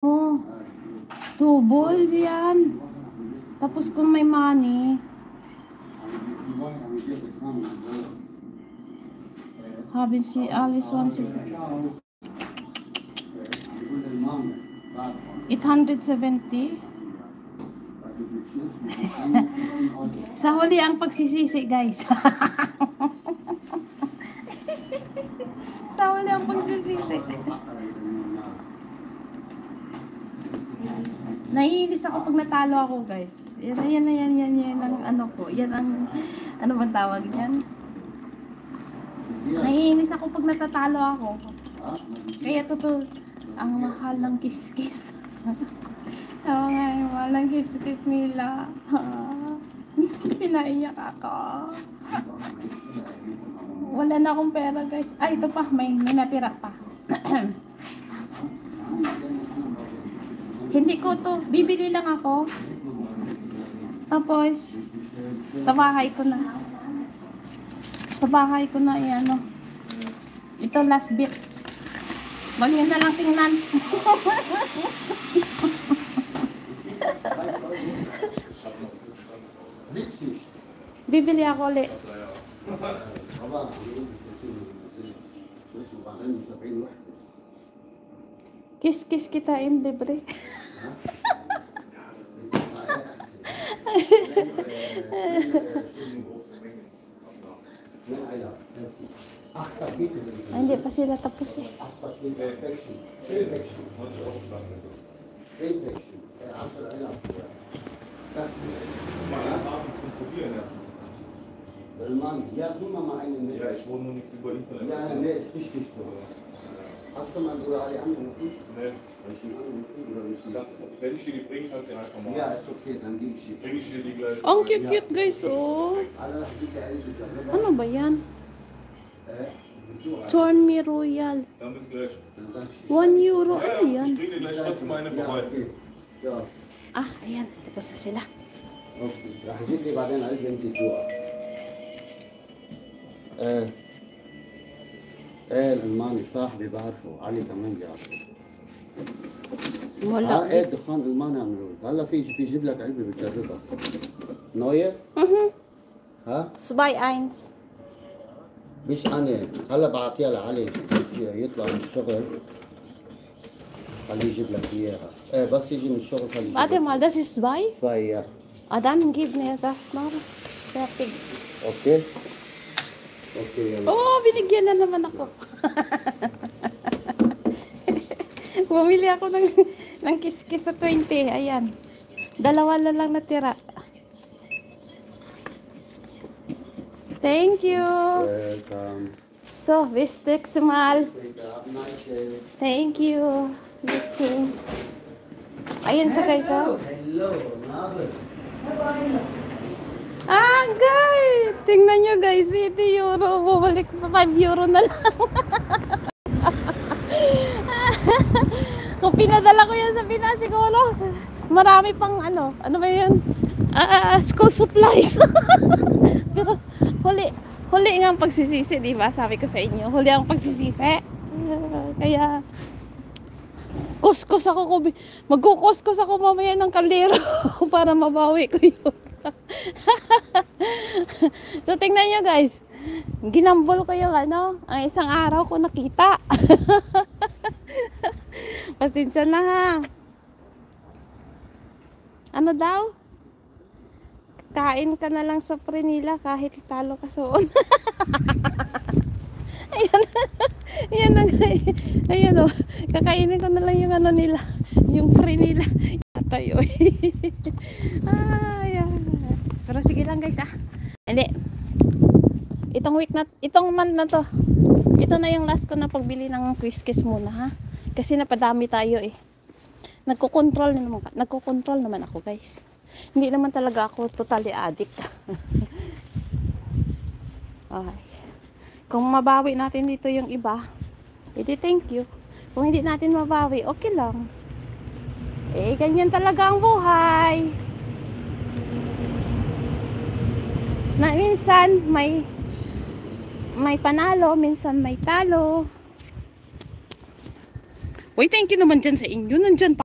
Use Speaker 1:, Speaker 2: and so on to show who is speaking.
Speaker 1: Oh, double yan. Tapos kung may money, habin si Alice 870. Sa huli ang pagsisisi, guys. Sa huli ang pagsisisi. Naiinis ako pag natalo ako, guys. Yan ang ano ko. Yan ang, ano bang tawag yan? Naiinis ako pag natatalo ako. Kaya totoo, ang mahal ng kiss-kiss. Oo nga, yung mahal ng kiss-kiss nila. Pinaiyak ako. Wala na akong pera, guys. Ay, ito pa, may natira pa. Hindi ko to, bibili lang ako. Tapos, sa bahay ko na. Sa bahay ko na, ano. Ito, last bit. Wag nyo na lang tingnan. Bibili ako ulit. Kiss-kiss kita im libre. Hindi pa sila tapos eh.
Speaker 2: Ja, tu mal einen mit.
Speaker 3: Ja, ich wohne nur nichts über Internet.
Speaker 2: Ja, nee, ist richtig so. Hast du mal alle angerufen?
Speaker 3: Nee.
Speaker 2: Habe ich ihn angerufen oder nicht?
Speaker 3: Wenn ich dir die bringe, kannst du ihn einfach mal.
Speaker 2: Ja, ist okay, dann gebe ich die.
Speaker 3: Bring ich dir die gleich.
Speaker 1: Ang cute-cute, guys, oh.
Speaker 2: Alle dicke Älter.
Speaker 1: Ano ba yan? Torn Me Royal.
Speaker 3: Dann bis gleich.
Speaker 1: 1 euro.
Speaker 3: Ja,
Speaker 1: Ano yan?
Speaker 3: ich bring dir gleich trotzdem eine
Speaker 2: Ja,
Speaker 3: vorbei.
Speaker 2: okay. So.
Speaker 1: Ah, ayan. Tapos na sila.
Speaker 2: اوكي راح اجيب لي بعدين علبه انت جوا. ايه الالماني صاحبي بعرفه، علي كمان بيعرفه.
Speaker 1: Wala.
Speaker 2: ايه الدخان الالماني عم يقول، هلا بيجيب لك علبه بتجربها. نويه؟ ها؟
Speaker 1: 2-1.
Speaker 2: مش انا، هلا بعطيها لعلي بس يطلع من الشغل. خليه يجيب لك اياها. ايه بس يجي من الشغل خليه يجيب
Speaker 1: Warte
Speaker 2: لك.
Speaker 1: mal, das ist 2?
Speaker 2: طيب.
Speaker 1: Ah, dann gib mir das noch. Fertig.
Speaker 2: اوكي. اوكي يلا.
Speaker 1: Oh, binigyan na naman ako. Bumili ako ng kiss-kiss sa 20. Ayan. Dalawa na lang natira. Thank you.
Speaker 2: Welcome.
Speaker 1: So, bis nächste Mal.
Speaker 2: Have a nice day.
Speaker 1: Thank you. You too. Ayan siya, guys, oh.
Speaker 2: Hello, Robert.
Speaker 1: Ah, guys! Tingnan nyo, guys. 80 euro. Bumalik pa 5 euro na lang. Kung pinadala ko yan sa Pinas, siguro marami pang ano ba yun? School supplies. Pero huli nga ang pagsisisi, di ba? Sabi ko sa inyo, huli ang pagsisisi. Kaya kuskus ako, magkukuskus ako mamaya ng kaldero para mabawi ko yun. So tingnan nyo, guys, ginambol ko yung ano, ang isang araw ko nakita. Pasensya na, ha. Ano daw? Kain ka na lang sa Prenila kahit talo ka soon. Ayan. Ayan o. Kakainin ko na lang yung ano nila. Yung Prenila. Tayo. Ayan. Pero sige lang, guys, ah. Hindi. Itong month na to. Ito na yung last ko na pagbili ng kiss-kiss muna, ha. Kasi napadami tayo eh. Nagko-control naman ako, guys. Hindi naman talaga ako totally addict. Okay. Kung mabawi natin dito yung iba, edi thank you. Kung hindi natin mabawi, okay lang. Eh, ganyan talaga ang buhay. Na minsan may panalo, minsan may talo. Uy, thank you naman dyan sa inyo. Nandyan pa.